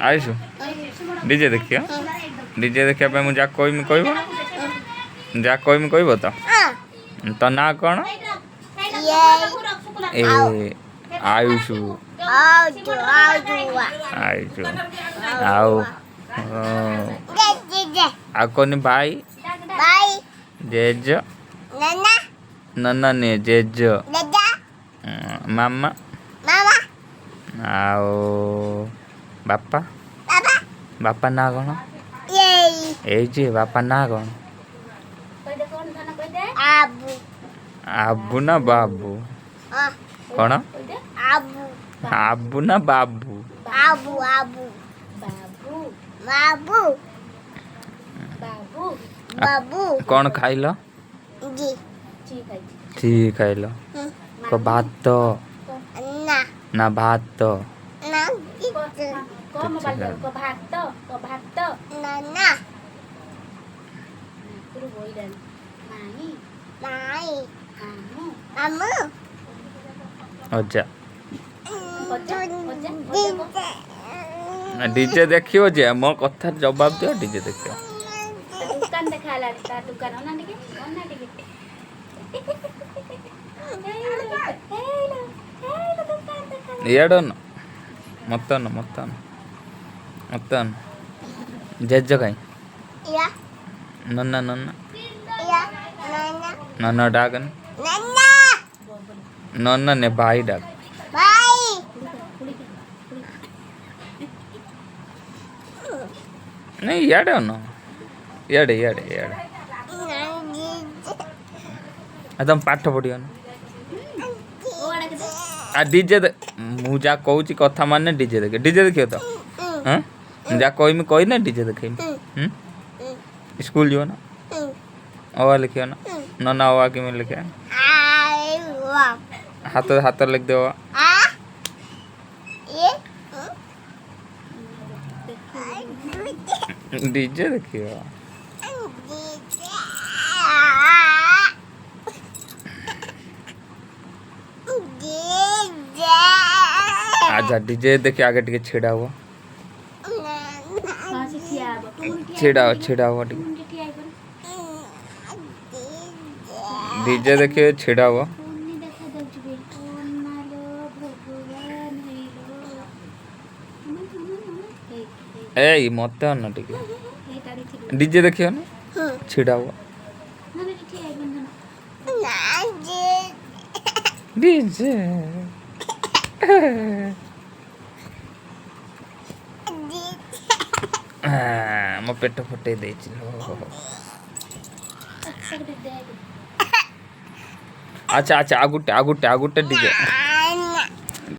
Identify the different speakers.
Speaker 1: आइसु DJ देखियो DJ देखिया पे मुझे कहमी कहब जा कहमी कहब तो ना कौन ए आयुषु आयुषु आओ आ कौन भाई जेज नन्ना ने जेज मामा आओ बापा बापा ना कौन ये बापा ना कौन आबू ना बाबू कौन आबू ना बाबू
Speaker 2: बाबू बाबू बाबू बाबू
Speaker 1: कौन खाइल
Speaker 2: जी
Speaker 1: ची खाइल को भात
Speaker 2: ना
Speaker 1: ना भात
Speaker 2: ना ना ना माई मामू
Speaker 1: अच्छा डीजे देखियो जे मो कथा जवाब दियो डीजे देखियो
Speaker 3: दुकान देखाला ता दुकान ओना टिके
Speaker 1: येडन मतन मतन मतन जेज काई
Speaker 2: या
Speaker 1: नन्ना नन्ना
Speaker 2: या नाना
Speaker 1: नन्ना डागन
Speaker 2: नाना
Speaker 1: नन्ना ने भाई डाग
Speaker 2: भाई
Speaker 1: नहीं याडे न याडे याडे याडे तुम पाठ पढ़ियो न आ डीजे मुझा कहूँ कथा माने डीजे देखे डीजे देखियो तो हाँ जा कहमी कही ना डीजे देखे स्कूल जीव ना अवा लिखियो ना नना अवा कि लिखे हाथ हाथ लिख दे डीजे देखियो आजा डीजे देखिए आगे टिके छिड़ा हुआ छिड़ा हुआ डीजे देखिए छिड़ा हुआ ए मत न टिके डीजे देखियो ना छिड़ा हुआ डीजे मो पेट फटे दे अच्छा अच्छा आगुटे आगुटे आगुटे डीजे